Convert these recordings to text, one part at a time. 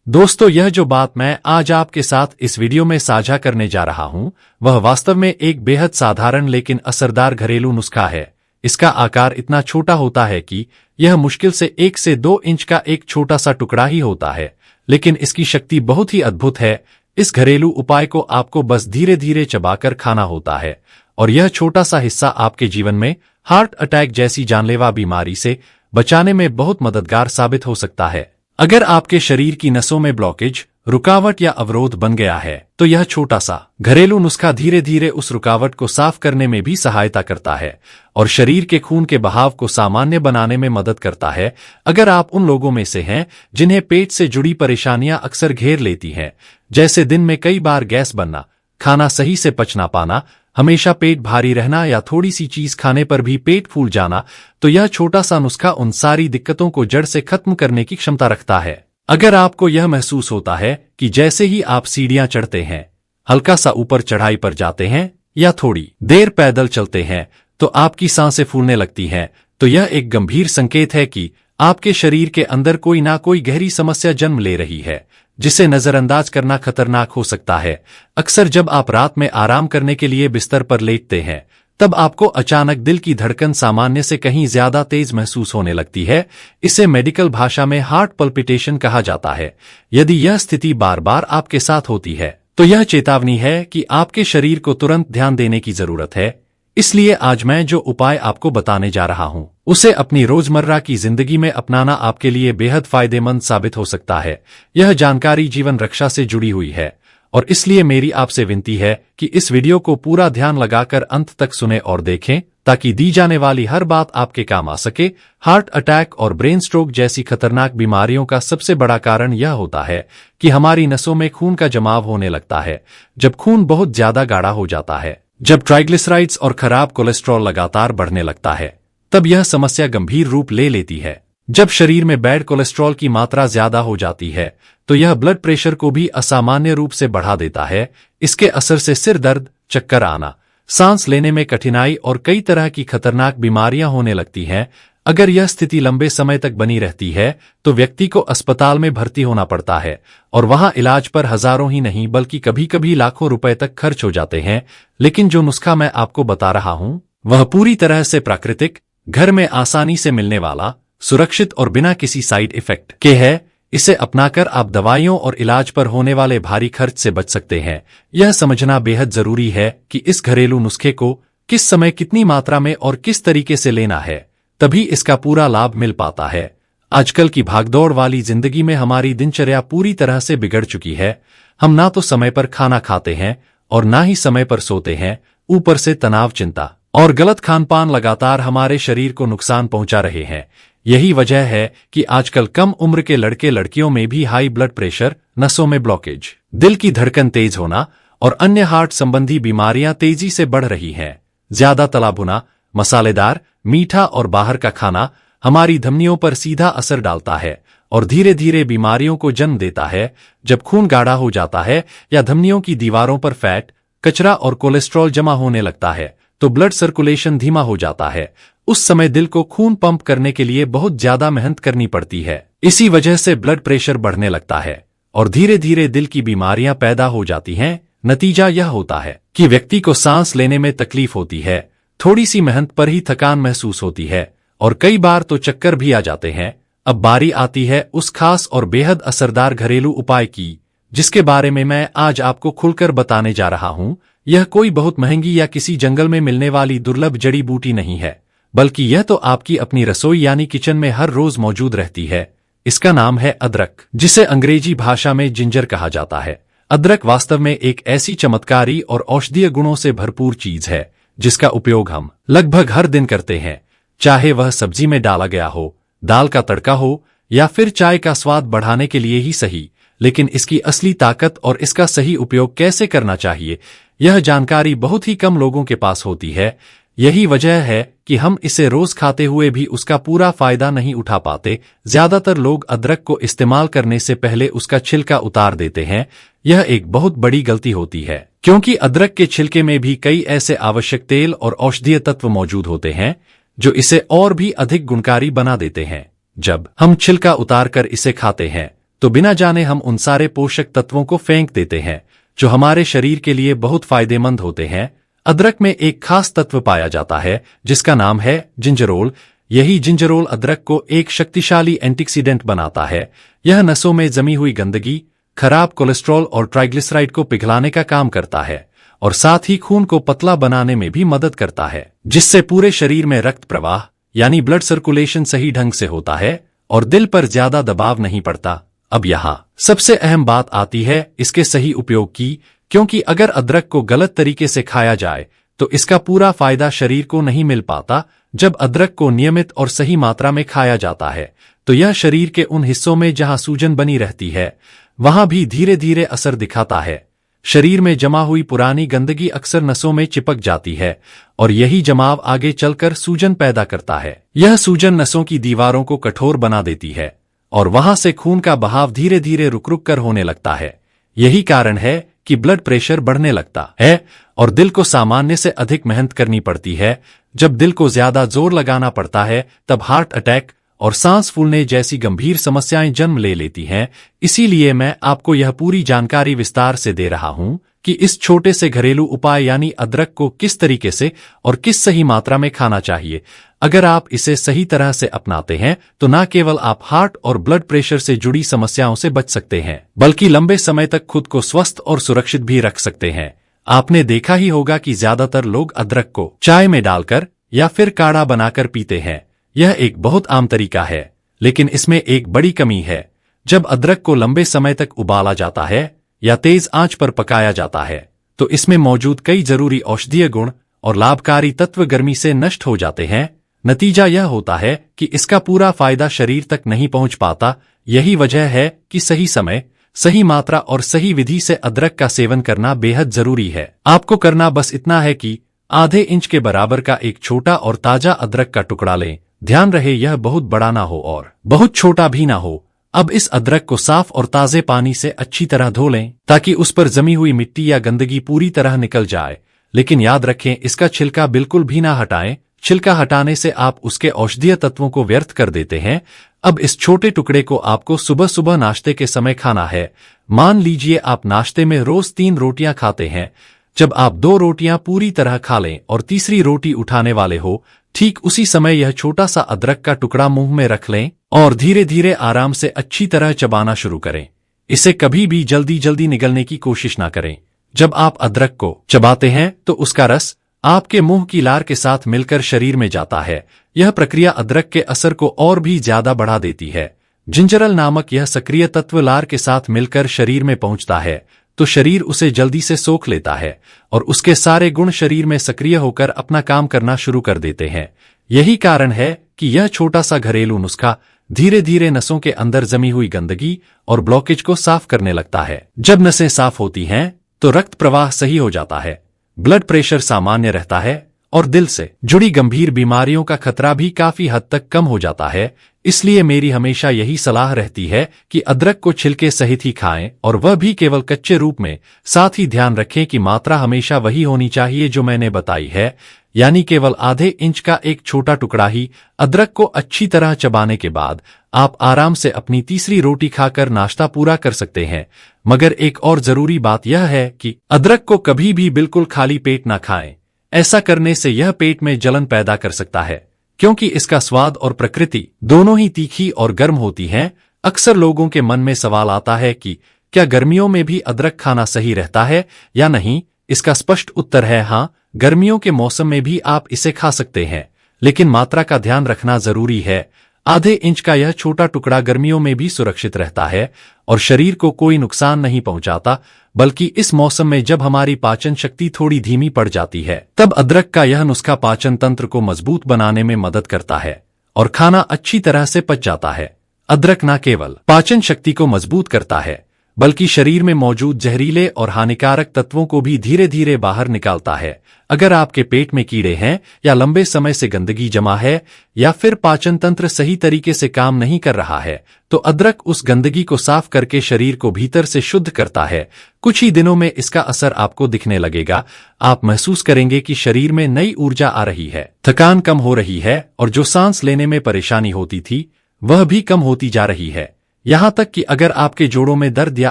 दोस्तों, यह जो बात मैं आज आपके साथ इस वीडियो में साझा करने जा रहा हूं, वह वास्तव में एक बेहद साधारण लेकिन असरदार घरेलू नुस्खा है। इसका आकार इतना छोटा होता है कि यह मुश्किल से 1 से 2 इंच का एक छोटा सा टुकड़ा ही होता है, लेकिन इसकी शक्ति बहुत ही अद्भुत है। इस घरेलू उपाय को आपको बस धीरे धीरे चबाकर खाना होता है और यह छोटा सा हिस्सा आपके जीवन में हार्ट अटैक जैसी जानलेवा बीमारी से बचाने में बहुत मददगार साबित हो सकता है। अगर आपके शरीर की नसों में ब्लॉकेज, रुकावट या अवरोध बन गया है, तो यह छोटा सा घरेलू नुस्खा धीरे धीरे उस रुकावट को साफ करने में भी सहायता करता है और शरीर के खून के बहाव को सामान्य बनाने में मदद करता है। अगर आप उन लोगों में से हैं जिन्हें पेट से जुड़ी परेशानियां अक्सर घेर लेती हैं, जैसे दिन में कई बार गैस बनना, खाना सही से पच ना पाना, हमेशा पेट भारी रहना या थोड़ी सी चीज खाने पर भी पेट फूल जाना, तो यह छोटा सा नुस्खा उन सारी दिक्कतों को जड़ से खत्म करने की क्षमता रखता है। अगर आपको यह महसूस होता है कि जैसे ही आप सीढ़ियां चढ़ते हैं, हल्का सा ऊपर चढ़ाई पर जाते हैं या थोड़ी देर पैदल चलते हैं तो आपकी सांसें फूलने लगती हैं, तो यह एक गंभीर संकेत है कि आपके शरीर के अंदर कोई ना कोई गहरी समस्या जन्म ले रही है, जिसे नजरअंदाज करना खतरनाक हो सकता है। अक्सर जब आप रात में आराम करने के लिए बिस्तर पर लेटते हैं, तब आपको अचानक दिल की धड़कन सामान्य से कहीं ज्यादा तेज महसूस होने लगती है। इसे मेडिकल भाषा में हार्ट पल्पिटेशन कहा जाता है। यदि यह स्थिति बार बार आपके साथ होती है, तो यह चेतावनी है कि आपके शरीर को तुरंत ध्यान देने की जरूरत है। इसलिए आज मैं जो उपाय आपको बताने जा रहा हूं, उसे अपनी रोजमर्रा की जिंदगी में अपनाना आपके लिए बेहद फायदेमंद साबित हो सकता है। यह जानकारी जीवन रक्षा से जुड़ी हुई है और इसलिए मेरी आपसे विनती है कि इस वीडियो को पूरा ध्यान लगाकर अंत तक सुने और देखें, ताकि दी जाने वाली हर बात आपके काम आ सके। हार्ट अटैक और ब्रेन स्ट्रोक जैसी खतरनाक बीमारियों का सबसे बड़ा कारण यह होता है कि हमारी नसों में खून का जमाव होने लगता है। जब खून बहुत ज्यादा गाढ़ा हो जाता है, जब ट्राइग्लिसराइड्स और खराब कोलेस्ट्रॉल लगातार बढ़ने लगता है, तब यह समस्या गंभीर रूप ले लेती है। जब शरीर में बैड कोलेस्ट्रॉल की मात्रा ज्यादा हो जाती है, तो यह ब्लड प्रेशर को भी असामान्य रूप से बढ़ा देता है। इसके असर से सिर दर्द, चक्कर आना, सांस लेने में कठिनाई और कई तरह की खतरनाक बीमारियां होने लगती हैं। अगर यह स्थिति लंबे समय तक बनी रहती है, तो व्यक्ति को अस्पताल में भर्ती होना पड़ता है और वहां इलाज पर हजारों ही नहीं बल्कि कभी कभी लाखों रुपए तक खर्च हो जाते हैं। लेकिन जो नुस्खा मैं आपको बता रहा हूं, वह पूरी तरह से प्राकृतिक, घर में आसानी से मिलने वाला, सुरक्षित और बिना किसी साइड इफेक्ट के है। इसे अपनाकर आप दवाइयों और इलाज पर होने वाले भारी खर्च से बच सकते हैं। यह समझना बेहद जरूरी है कि इस घरेलू नुस्खे को किस समय, कितनी मात्रा में और किस तरीके से लेना है, तभी इसका पूरा लाभ मिल पाता है। आजकल की भागदौड़ वाली जिंदगी में हमारी दिनचर्या पूरी तरह से बिगड़ चुकी है। हम ना तो समय पर खाना खाते हैं और ना ही समय पर सोते हैं। ऊपर से तनाव, चिंता और गलत खानपान लगातार हमारे शरीर को नुकसान पहुंचा रहे हैं। यही वजह है कि आजकल कम उम्र के लड़के लड़कियों में भी हाई ब्लड प्रेशर, नसों में ब्लॉकेज, दिल की धड़कन तेज होना और अन्य हार्ट संबंधी बीमारियां तेजी से बढ़ रही हैं। ज्यादा तला भुना, मसालेदार, मीठा और बाहर का खाना हमारी धमनियों पर सीधा असर डालता है और धीरे धीरे बीमारियों को जन्म देता है। जब खून गाढ़ा हो जाता है या धमनियों की दीवारों पर फैट, कचरा और कोलेस्ट्रॉल जमा होने लगता है, तो ब्लड सर्कुलेशन धीमा हो जाता है। उस समय दिल को खून पंप करने के लिए बहुत ज्यादा मेहनत करनी पड़ती है। इसी वजह से ब्लड प्रेशर बढ़ने लगता है और धीरे धीरे दिल की बीमारियां पैदा हो जाती हैं। नतीजा यह होता है कि व्यक्ति को सांस लेने में तकलीफ होती है, थोड़ी सी मेहनत पर ही थकान महसूस होती है और कई बार तो चक्कर भी आ जाते हैं। अब बारी आती है उस खास और बेहद असरदार घरेलू उपाय की, जिसके बारे में मैं आज आपको खुलकर बताने जा रहा हूं। यह कोई बहुत महंगी या किसी जंगल में मिलने वाली दुर्लभ जड़ी बूटी नहीं है, बल्कि यह तो आपकी अपनी रसोई यानी किचन में हर रोज मौजूद रहती है। इसका नाम है अदरक, जिसे अंग्रेजी भाषा में जिंजर कहा जाता है। अदरक वास्तव में एक ऐसी चमत्कारी और औषधीय गुणों से भरपूर चीज है जिसका उपयोग हम लगभग हर दिन करते हैं, चाहे वह सब्जी में डाला गया हो, दाल का तड़का हो या फिर चाय का स्वाद बढ़ाने के लिए ही सही। लेकिन इसकी असली ताकत और इसका सही उपयोग कैसे करना चाहिए, यह जानकारी बहुत ही कम लोगों के पास होती है। यही वजह है कि हम इसे रोज खाते हुए भी उसका पूरा फायदा नहीं उठा पाते। ज्यादातर लोग अदरक को इस्तेमाल करने से पहले उसका छिलका उतार देते हैं। यह एक बहुत बड़ी गलती होती है, क्योंकि अदरक के छिलके में भी कई ऐसे आवश्यक तेल और औषधीय तत्व मौजूद होते हैं जो इसे और भी अधिक गुणकारी बना देते हैं। जब हम छिलका उतारकर इसे खाते हैं, तो बिना जाने हम उन सारे पोषक तत्वों को फेंक देते हैं जो हमारे शरीर के लिए बहुत फायदेमंद होते हैं। अदरक में एक खास तत्व पाया जाता है जिसका नाम है जिंजरोल। यही जिंजरोल अदरक को एक शक्तिशाली एंटीऑक्सीडेंट बनाता है। यह नसों में जमी हुई गंदगी, खराब कोलेस्ट्रॉल और ट्राइग्लिसराइड को पिघलाने का काम करता है और साथ ही खून को पतला बनाने में भी मदद करता है, जिससे पूरे शरीर में रक्त प्रवाह यानी ब्लड सर्कुलेशन सही ढंग से होता है और दिल पर ज्यादा दबाव नहीं पड़ता। अब यहाँ सबसे अहम बात आती है इसके सही उपयोग की, क्योंकि अगर अदरक को गलत तरीके से खाया जाए तो इसका पूरा फायदा शरीर को नहीं मिल पाता। जब अदरक को नियमित और सही मात्रा में खाया जाता है तो यह शरीर के उन हिस्सों में जहां सूजन बनी रहती है वहां भी धीरे धीरे असर दिखाता है। शरीर में जमा हुई पुरानी गंदगी अक्सर नसों में चिपक जाती है और यही जमाव आगे चलकर सूजन पैदा करता है। यह सूजन नसों की दीवारों को कठोर बना देती है और वहां से खून का बहाव धीरे धीरे रुक रुक कर होने लगता है। यही कारण है कि ब्लड प्रेशर बढ़ने लगता है और दिल को सामान्य से अधिक मेहनत करनी पड़ती है। जब दिल को ज्यादा जोर लगाना पड़ता है तब हार्ट अटैक और सांस फूलने जैसी गंभीर समस्याएं जन्म ले लेती हैं। इसीलिए मैं आपको यह पूरी जानकारी विस्तार से दे रहा हूं कि इस छोटे से घरेलू उपाय यानी अदरक को किस तरीके से और किस सही मात्रा में खाना चाहिए। अगर आप इसे सही तरह से अपनाते हैं तो न केवल आप हार्ट और ब्लड प्रेशर से जुड़ी समस्याओं से बच सकते हैं, बल्कि लंबे समय तक खुद को स्वस्थ और सुरक्षित भी रख सकते हैं। आपने देखा ही होगा कि ज्यादातर लोग अदरक को चाय में डालकर या फिर काढ़ा बनाकर पीते हैं। यह एक बहुत आम तरीका है, लेकिन इसमें एक बड़ी कमी है। जब अदरक को लंबे समय तक उबाला जाता है या तेज आंच पर पकाया जाता है तो इसमें मौजूद कई जरूरी औषधीय गुण और लाभकारी तत्व गर्मी से नष्ट हो जाते हैं। नतीजा यह होता है कि इसका पूरा फायदा शरीर तक नहीं पहुंच पाता। यही वजह है कि सही समय, सही मात्रा और सही विधि से अदरक का सेवन करना बेहद जरूरी है। आपको करना बस इतना है कि आधे इंच के बराबर का एक छोटा और ताजा अदरक का टुकड़ा लें। ध्यान रहे यह बहुत बड़ा ना हो और बहुत छोटा भी ना हो। अब इस अदरक को साफ और ताजे पानी से अच्छी तरह धो लें ताकि उस पर जमी हुई मिट्टी या गंदगी पूरी तरह निकल जाए। लेकिन याद रखें, इसका छिलका बिल्कुल भी ना हटाएं। छिलका हटाने से आप उसके औषधीय तत्वों को व्यर्थ कर देते हैं। अब इस छोटे टुकड़े को आपको सुबह सुबह नाश्ते के समय खाना है। मान लीजिए आप नाश्ते में रोज 3 रोटियां खाते हैं। जब आप 2 रोटियां पूरी तरह खा लें और तीसरी रोटी उठाने वाले हो, ठीक उसी समय यह छोटा सा अदरक का टुकड़ा मुंह में रख लें और धीरे धीरे आराम से अच्छी तरह चबाना शुरू करें। इसे कभी भी जल्दी जल्दी निगलने की कोशिश ना करें। जब आप अदरक को चबाते हैं तो उसका रस आपके मुंह की लार के साथ मिलकर शरीर में जाता है। यह प्रक्रिया अदरक के असर को और भी ज्यादा बढ़ा देती है। जिंजरल नामक यह सक्रिय तत्व लार के साथ मिलकर शरीर में पहुंचता है तो शरीर उसे जल्दी से सोख लेता है और उसके सारे गुण शरीर में सक्रिय होकर अपना काम करना शुरू कर देते हैं। यही कारण है कि यह छोटा सा घरेलू नुस्खा धीरे धीरे नसों के अंदर जमी हुई गंदगी और ब्लॉकेज को साफ करने लगता है। जब नसें साफ होती हैं तो रक्त प्रवाह सही हो जाता है, ब्लड प्रेशर सामान्य रहता है और दिल से जुड़ी गंभीर बीमारियों का खतरा भी काफी हद तक कम हो जाता है। इसलिए मेरी हमेशा यही सलाह रहती है कि अदरक को छिलके सहित ही खाएं और वह भी केवल कच्चे रूप में। साथ ही ध्यान रखें कि मात्रा हमेशा वही होनी चाहिए जो मैंने बताई है, यानी केवल आधे इंच का एक छोटा टुकड़ा ही। अदरक को अच्छी तरह चबाने के बाद आप आराम से अपनी तीसरी रोटी खाकर नाश्ता पूरा कर सकते हैं। मगर एक और जरूरी बात यह है कि अदरक को कभी भी बिल्कुल खाली पेट ना खाएं। ऐसा करने से यह पेट में जलन पैदा कर सकता है, क्योंकि इसका स्वाद और प्रकृति दोनों ही तीखी और गर्म होती हैं। अक्सर लोगों के मन में सवाल आता है कि क्या गर्मियों में भी अदरक खाना सही रहता है या नहीं। इसका स्पष्ट उत्तर है हाँ, गर्मियों के मौसम में भी आप इसे खा सकते हैं, लेकिन मात्रा का ध्यान रखना जरूरी है। आधे इंच का यह छोटा टुकड़ा गर्मियों में भी सुरक्षित रहता है और शरीर को कोई नुकसान नहीं पहुंचाता, बल्कि इस मौसम में जब हमारी पाचन शक्ति थोड़ी धीमी पड़ जाती है तब अदरक का यह नुस्खा पाचन तंत्र को मजबूत बनाने में मदद करता है और खाना अच्छी तरह से पच जाता है। अदरक न केवल पाचन शक्ति को मजबूत करता है, बल्कि शरीर में मौजूद जहरीले और हानिकारक तत्वों को भी धीरे धीरे बाहर निकालता है। अगर आपके पेट में कीड़े हैं या लंबे समय से गंदगी जमा है या फिर पाचन तंत्र सही तरीके से काम नहीं कर रहा है, तो अदरक उस गंदगी को साफ करके शरीर को भीतर से शुद्ध करता है। कुछ ही दिनों में इसका असर आपको दिखने लगेगा। आप महसूस करेंगे कि शरीर में नई ऊर्जा आ रही है, थकान कम हो रही है और जो सांस लेने में परेशानी होती थी वह भी कम होती जा रही है। यहाँ तक कि अगर आपके जोड़ों में दर्द या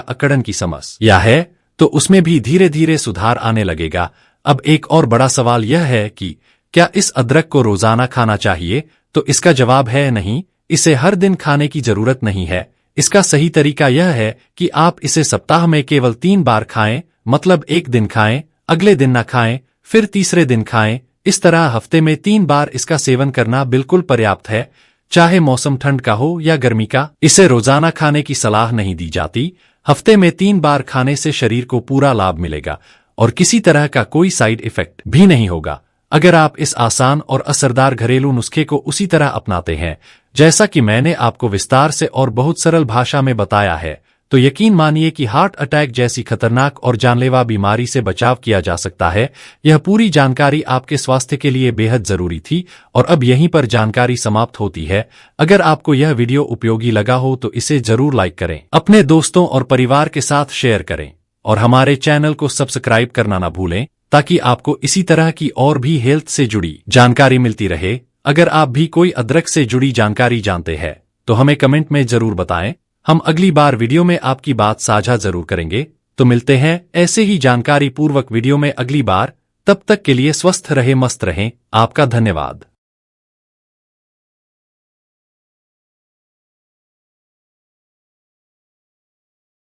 अकड़न की समस्या है तो उसमें भी धीरे धीरे सुधार आने लगेगा। अब एक और बड़ा सवाल यह है कि क्या इस अदरक को रोजाना खाना चाहिए? तो इसका जवाब है नहीं, इसे हर दिन खाने की जरूरत नहीं है। इसका सही तरीका यह है कि आप इसे सप्ताह में केवल 3 बार खाएं, मतलब एक दिन खाएं, अगले दिन न खाएं, फिर तीसरे दिन खाएं। इस तरह हफ्ते में 3 बार इसका सेवन करना बिल्कुल पर्याप्त है, चाहे मौसम ठंड का हो या गर्मी का। इसे रोजाना खाने की सलाह नहीं दी जाती। हफ्ते में 3 बार खाने से शरीर को पूरा लाभ मिलेगा और किसी तरह का कोई साइड इफेक्ट भी नहीं होगा अगर आप इस आसान और असरदार घरेलू नुस्खे को उसी तरह अपनाते हैं जैसा कि मैंने आपको विस्तार से और बहुत सरल भाषा में बताया है। तो यकीन मानिए कि हार्ट अटैक जैसी खतरनाक और जानलेवा बीमारी से बचाव किया जा सकता है। यह पूरी जानकारी आपके स्वास्थ्य के लिए बेहद जरूरी थी और अब यहीं पर जानकारी समाप्त होती है। अगर आपको यह वीडियो उपयोगी लगा हो तो इसे जरूर लाइक करें, अपने दोस्तों और परिवार के साथ शेयर करें और हमारे चैनल को सब्सक्राइब करना न भूलें ताकि आपको इसी तरह की और भी हेल्थ से जुड़ी जानकारी मिलती रहे। अगर आप भी कोई अदरक से जुड़ी जानकारी जानते हैं तो हमें कमेंट में जरूर बताएं। हम अगली बार वीडियो में आपकी बात साझा जरूर करेंगे। तो मिलते हैं ऐसे ही जानकारी पूर्वक वीडियो में अगली बार। तब तक के लिए स्वस्थ रहे, मस्त रहें। आपका धन्यवाद।